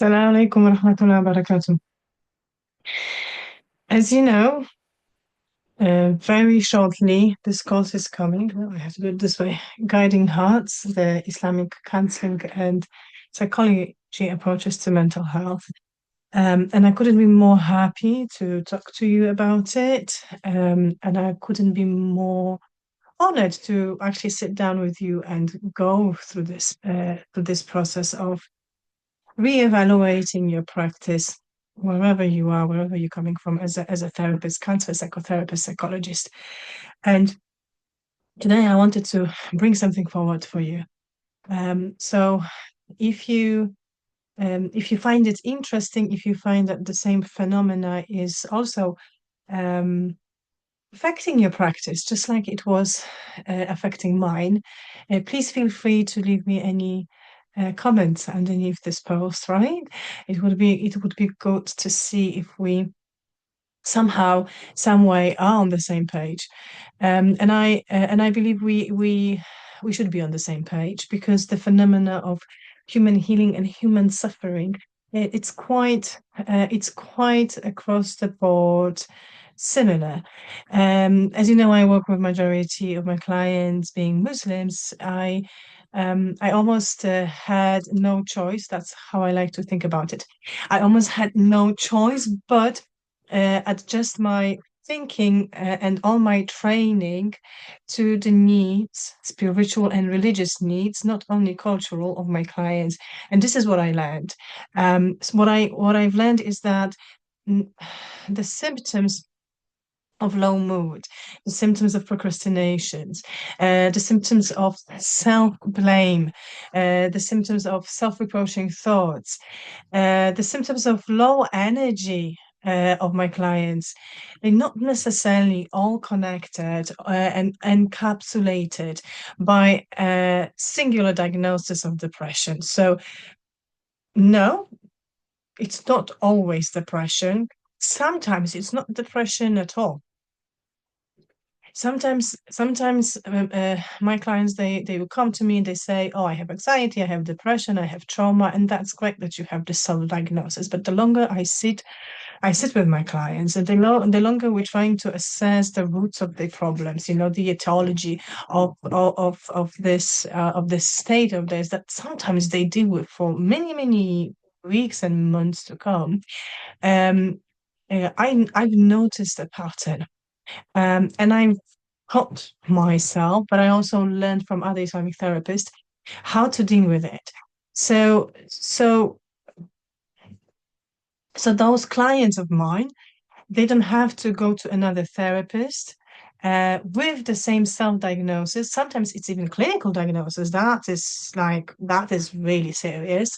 Assalamu alaikum wa rahmatullahi wa barakatuh. As you know, very shortly, this course is coming. Well, I have to do it this way. Guiding Hearts, the Islamic counseling and psychology approaches to mental health. And I couldn't be more happy to talk to you about it. And I couldn't be more honored to actually sit down with you and go through this process of reevaluating your practice wherever you are, wherever you're coming from as a therapist, counselor, psychotherapist, psychologist. And today I wanted to bring something forward for you. So if you if you find it interesting, if you find that the same phenomena is also um, affecting your practice, just like it was affecting mine, please feel free to leave me any comments underneath this post, right? It would be good to see if we somehow, some way are on the same page. And I believe we should be on the same page because the phenomena of human healing and human suffering, it's quite across the board similar. As you know, I work with majority of my clients being Muslims. I almost had no choice. That's how I like to think about it. I almost had no choice but adjust my thinking and all my training to the needs, spiritual and religious needs, not only cultural, of my clients. And this is what I learned. So what I've learned is that mm, the symptoms of low mood, the symptoms of procrastinations, the symptoms of self-blame, the symptoms of self-reproaching thoughts, the symptoms of low energy of my clients, they're not necessarily all connected and encapsulated by a singular diagnosis of depression. So, no, it's not always depression. Sometimes it's not depression at all. Sometimes my clients they will come to me and they say, "Oh, I have anxiety, I have depression, I have trauma," and that's great that you have this self-diagnosis. But the longer I sit with my clients, and the longer we're trying to assess the roots of the problems, the etiology of this state of this that sometimes they deal with for many many weeks and months to come. Um, I've noticed a pattern. And I've taught myself, but I also learned from other Islamic therapists how to deal with it. So, so, so those clients of mine, they don't have to go to another therapist with the same self-diagnosis. Sometimes it's even clinical diagnosis. That is really serious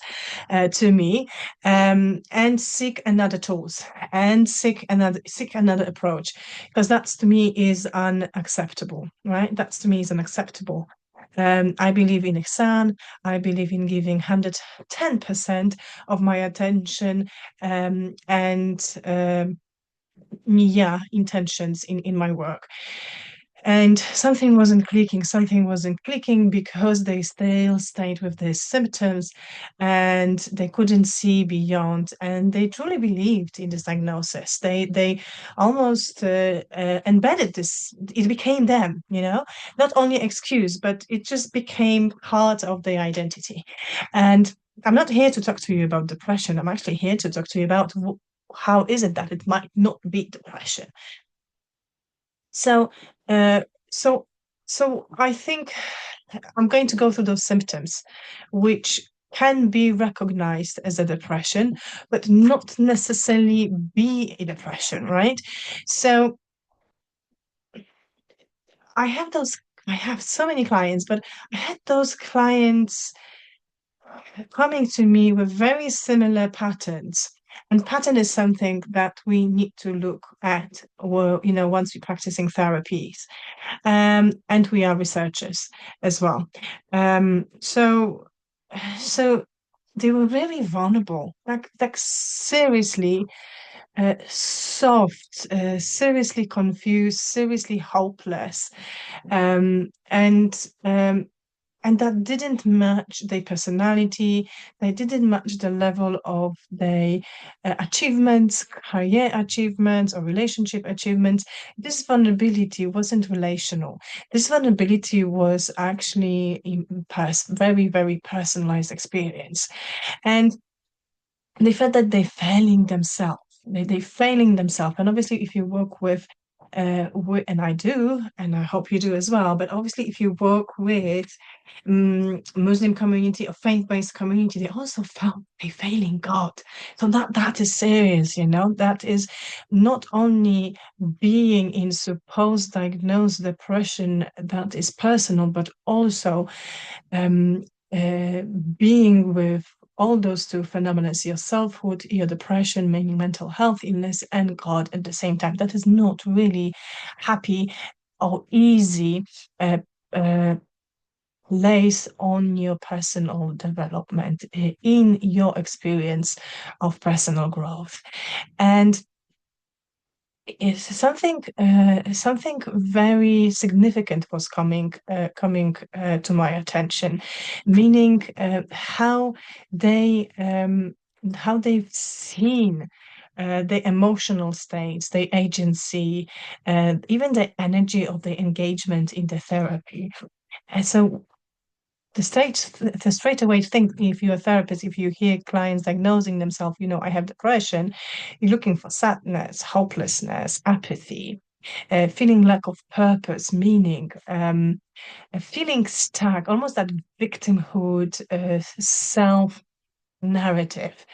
to me. And seek another tools and seek another approach because that's to me is unacceptable, right? That's to me is unacceptable. I believe in ihsan. I believe in giving 110% of my attention and yeah, intentions in my work. And something wasn't clicking because they still stayed with their symptoms and they couldn't see beyond, and they truly believed in this diagnosis. They almost embedded this. It became them, not only excuse, but it just became part of their identity. And I'm not here to talk to you about depression. I'm actually here to talk to you about how is it that it might not be depression. So, uh, so, so I think I'm going to go through those symptoms, which can be recognized as a depression, but not necessarily be a depression, right? So I have those, I have so many clients, but I had those clients coming to me with very similar patterns. And pattern is something that we need to look at, or, once we're practicing therapies. And we are researchers as well. So they were very vulnerable, like seriously soft, seriously confused, seriously hopeless, and and that didn't match their personality. They didn't match the level of their achievements, career achievements, or relationship achievements. This vulnerability wasn't relational. This vulnerability was actually very, very personalized experience. And they felt that they're failing themselves. They're failing themselves. And obviously, if you work with, and I do, and I hope you do as well, but obviously, if you work with Muslim community or faith-based community, they also felt they're failing God. So that is serious, you know. That is not only being in supposed diagnosed depression that is personal, but also um, uh, being with all those two phenomena, your selfhood, your depression, meaning mental health illness, and God at the same time. That is not really happy or easy uh, uh, place on your personal development in your experience of personal growth. And it's something very significant was coming to my attention, meaning they how they've seen the emotional states, the agency, even the energy of the engagement in the therapy. And so the straight away thing, if you're a therapist, if you hear clients diagnosing themselves, I have depression, you're looking for sadness, hopelessness, apathy, feeling lack of purpose, meaning, feeling stuck, almost that victimhood, self narrative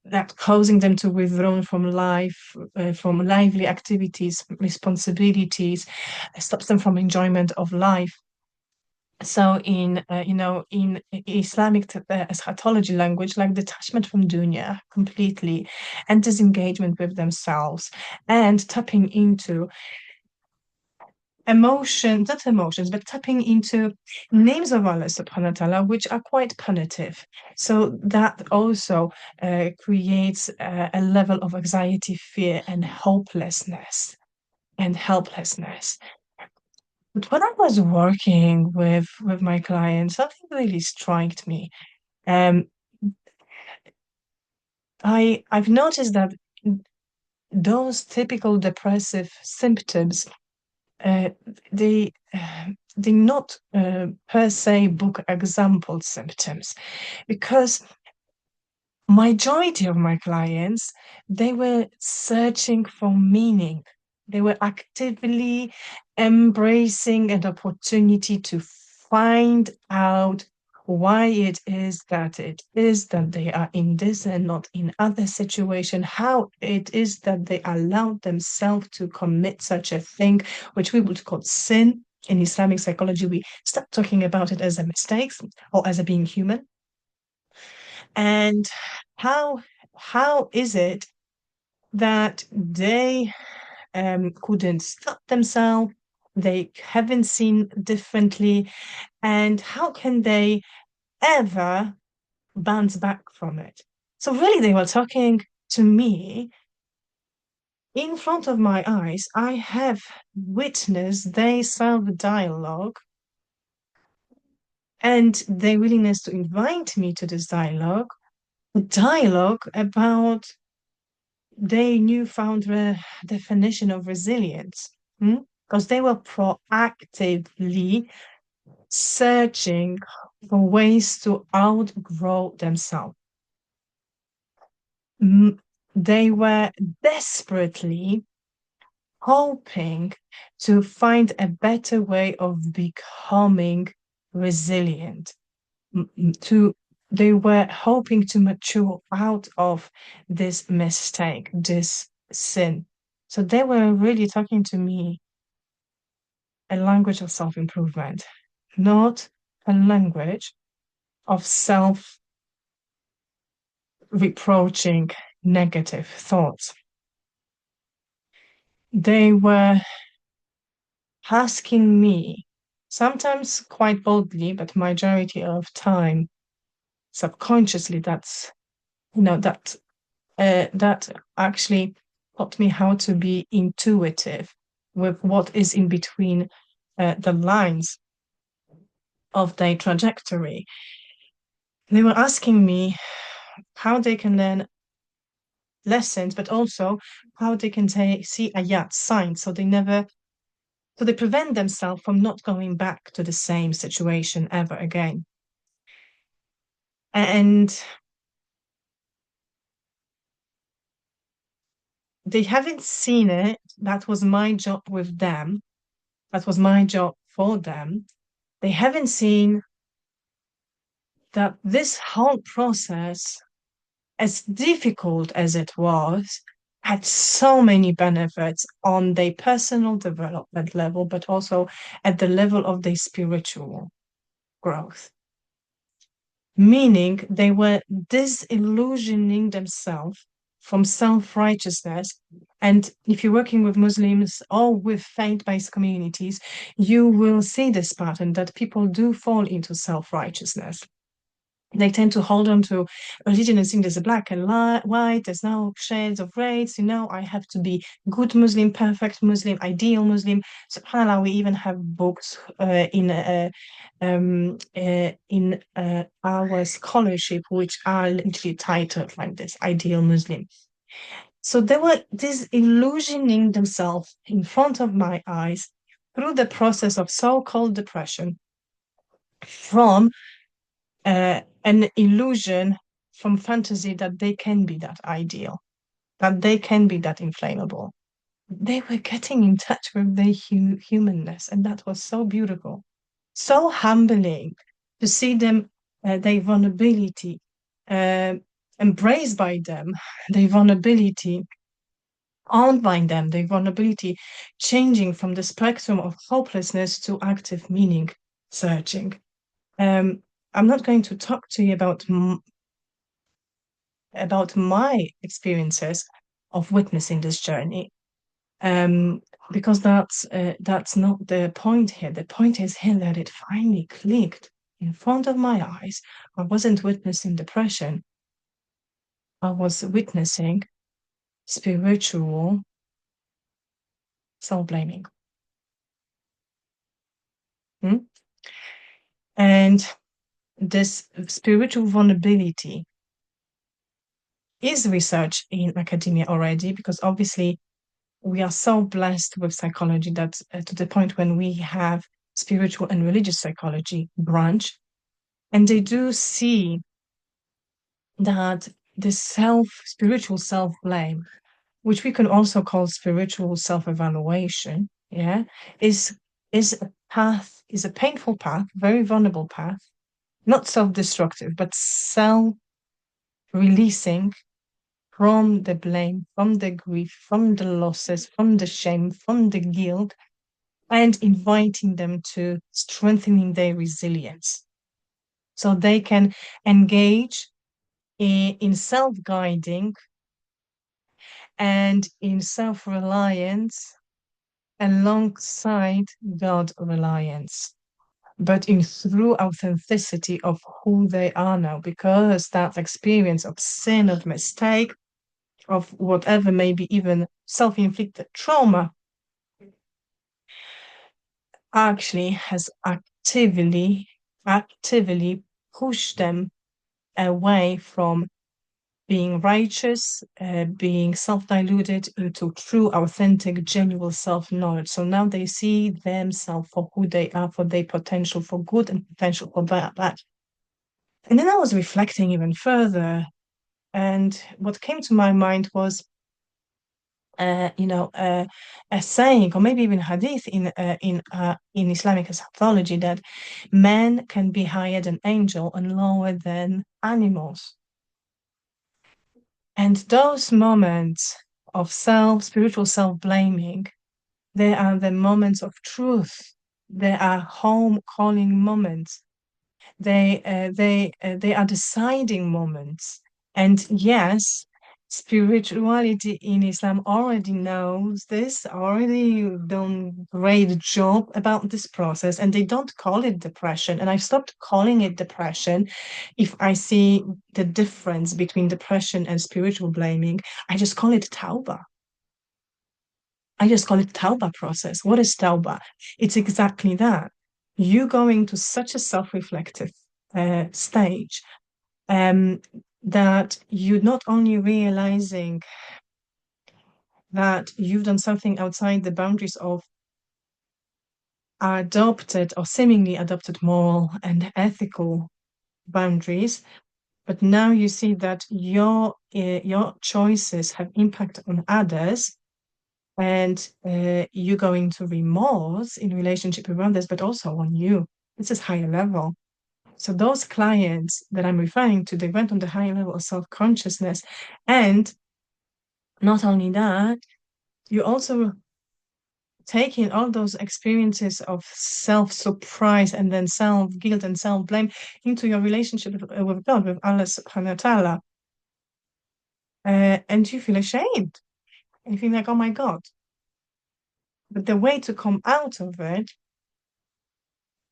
that causing them to withdraw from life, from lively activities, responsibilities, stops them from enjoyment of life. So in Islamic eschatology language, like detachment from dunya completely, and disengagement with themselves, and tapping into emotions, not emotions, but tapping into names of Allah subhanahu wa ta'ala, which are quite punitive. So that also creates a level of anxiety, fear, and hopelessness and helplessness. But when I was working with my clients, something really struck me. Um, I've noticed that those typical depressive symptoms, uh, they they not per se book example symptoms, because majority of my clients, they were searching for meaning. They were actively embracing an opportunity to find out why it is that they are in this and not in other situation, how it is that they allowed themselves to commit such a thing, which we would call sin. In Islamic psychology, we start talking about it as a mistake or as a being human. And how how is it that they couldn't stop themselves? They haven't seen differently, and how can they ever bounce back from it? So really, they were talking to me in front of my eyes. I have witnessed their self-dialogue and their willingness to invite me to this dialogue, a dialogue about their newfound definition of resilience, because they were proactively searching for ways to outgrow themselves. They were desperately hoping to find a better way of becoming resilient. To They were hoping to mature out of this mistake, this sin. So they were really talking to me a language of self-improvement, not a language of self-reproaching negative thoughts. They were asking me, sometimes quite boldly, but majority of time subconsciously, that that actually taught me how to be intuitive with what is in between the lines. of their trajectory. They were asking me how they can learn lessons, but also how they can see ayat signs, so they prevent themselves from not going back to the same situation ever again. And they haven't seen it. That was my job with them. That was my job for them. They haven't seen that this whole process, as difficult as it was, had so many benefits on their personal development level, but also at the level of their spiritual growth. Meaning they were disillusioning themselves from self-righteousness. And if you're working with Muslims or with faith-based communities, you will see this pattern that people do fall into self-righteousness. They tend to hold on to religion and think there's a black and white, there's no shades of grades. I have to be good Muslim, perfect Muslim, ideal Muslim. SubhanAllah, we even have books in our scholarship which are literally titled like this, Ideal Muslim. So they were disillusioning themselves in front of my eyes through the process of so-called depression from an illusion, from fantasy that they can be that ideal, that they can be that inflammable. They were getting in touch with their humanness, and that was so beautiful, so humbling to see them, their vulnerability, uh, embraced by them, their vulnerability owned by them, their vulnerability changing from the spectrum of hopelessness to active meaning searching. Um, I'm not going to talk to you about my experiences of witnessing this journey, um, because that's not the point here. The point is here that it finally clicked in front of my eyes. I wasn't witnessing depression. I was witnessing spiritual self-blaming. Hmm? And this spiritual vulnerability is researched in academia already, because obviously we are so blessed with psychology that to the point when we have spiritual and religious psychology branch, and they do see that the spiritual self-blame, which we can also call spiritual self-evaluation, yeah, is is a painful path, very vulnerable path, not self-destructive, but self-releasing from the blame, from the grief, from the losses, from the shame, from the guilt, and inviting them to strengthening their resilience so they can engage in self-guiding and in self-reliance alongside God reliance, but in through authenticity of who they are now, because that experience of sin, of mistake, of whatever, maybe even self-inflicted trauma, actually has actively pushed them away from being righteous, being self-diluted into true, authentic, genuine self-knowledge. So now they see themselves for who they are, for their potential for good and potential for bad. And then I was reflecting even further, and what came to my mind was, a saying, or maybe even hadith in Islamic psychology, that man can be higher than angel and lower than animals. And those moments of spiritual self-blaming, they are the moments of truth. They are home calling moments. They are deciding moments. And yes, spirituality in Islam already knows this, already done great job about this process, and they don't call it depression. And I stopped calling it depression. If I see the difference between depression and spiritual blaming, I just call it Taubah. I just call it Taubah process. What is Taubah? It's exactly that. you going to such a self-reflective stage um, that you're not only realizing that you've done something outside the boundaries of adopted or seemingly adopted moral and ethical boundaries, but now you see that your choices have impact on others, and you're going to remorse in relationship with others, but also on you. This is higher level. So those clients that I'm referring to, they went on the higher level of self-consciousness. And not only that, you also taking all those experiences of self-surprise and then self-guilt and self-blame into your relationship with God, with Allah subhanahu wa ta'ala. And you feel ashamed. And you feel like, oh my God. But the way to come out of it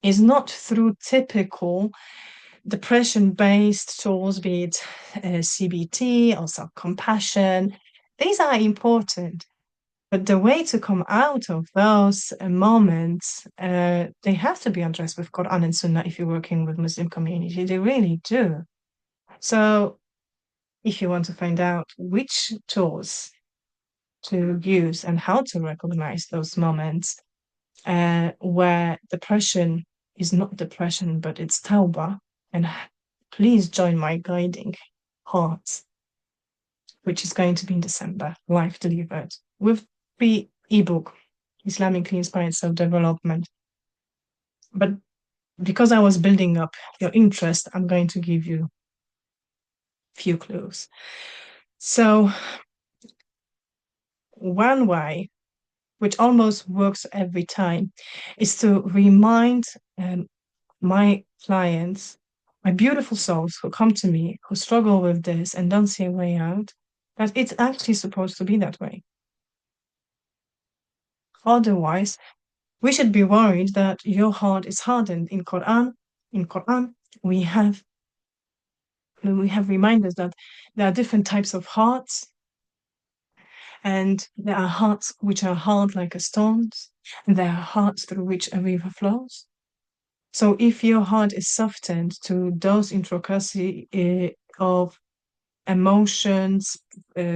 is not through typical depression-based tools, be it CBT or self-compassion. These are important. But the way to come out of those moments, they have to be addressed with Quran and Sunnah if you're working with Muslim community. They really do. So if you want to find out which tools to use and how to recognize those moments where depression is not depression, but it's Taubah, and please join my guiding hearts, which is going to be in December, live delivered, with the ebook, Islamically Inspired Self-Development. But because I was building up your interest, I'm going to give you a few clues. So one way, which almost works every time, is to remind my clients, my beautiful souls who come to me, who struggle with this and don't see a way out, that it's actually supposed to be that way. Otherwise, we should be worried that your heart is hardened. In Quran, we have reminders that there are different types of hearts, and there are hearts which are hard like a stone, and there are hearts through which a river flows. So if your heart is softened to those intricacies of emotions,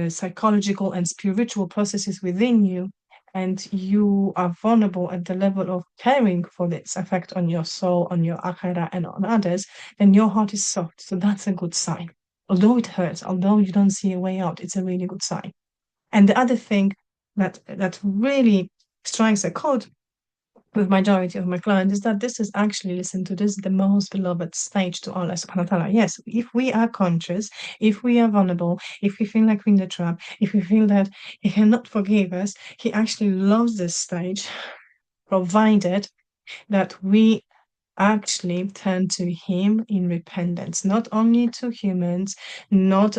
psychological and spiritual processes within you, and you are vulnerable at the level of caring for this effect on your soul, on your akhirah, and on others, then your heart is soft. So that's a good sign. Although it hurts, although you don't see a way out, it's a really good sign. And the other thing that really strikes a chord with majority of my clients is that this is actually, listen to this, the most beloved stage to Allah subhanahu wa ta'ala. Yes, if we are conscious, if we are vulnerable, if we feel like we're in the trap, if we feel that He cannot forgive us, He actually loves this stage, provided that we actually turn to Him in repentance, not only to humans, not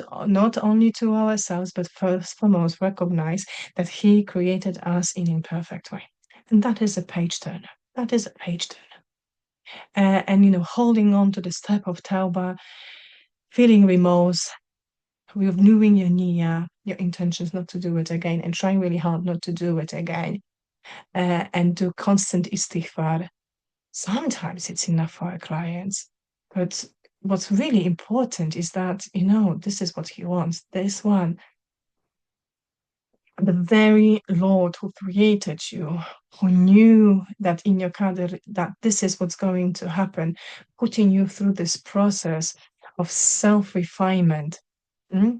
only to ourselves, but first and foremost recognize that He created us in imperfect way. And that is a page turner. That is a page turner. And, holding on to this type of tawbah, feeling remorse, renewing your niyyah, your intentions not to do it again, and trying really hard not to do it again, and do constant istighfar. Sometimes it's enough for our clients. But what's really important is that, this is what He wants. This one, the very Lord who created you, who knew that in your qadr that this is what's going to happen, putting you through this process of self-refinement,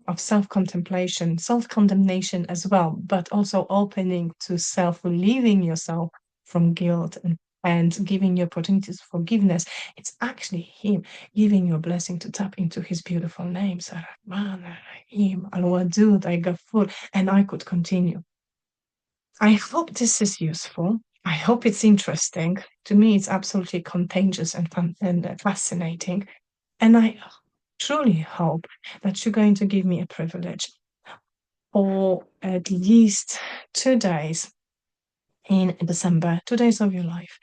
of self-contemplation, self-condemnation as well, but also opening to self-relieving yourself from guilt and giving you opportunities for forgiveness. It's actually Him giving you a blessing to tap into His beautiful names, Ar-Rahman, Ar-Rahim, Al-Wadud, Al-Ghafur, and I could continue. I hope this is useful. I hope it's interesting. To me, it's absolutely contagious and fun and fascinating. And I truly hope that you're going to give me a privilege for at least 2 days in December, 2 days of your life.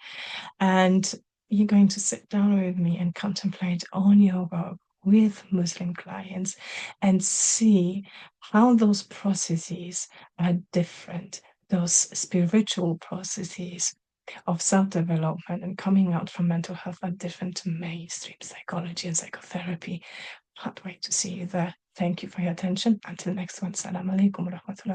And you're going to sit down with me and contemplate on your work with Muslim clients and see how those processes are different, those spiritual processes of self-development and coming out from mental health are different to mainstream psychology and psychotherapy. Can't wait to see you there. Thank you for your attention. Until next one, Salam alaikum wa rahmatullah.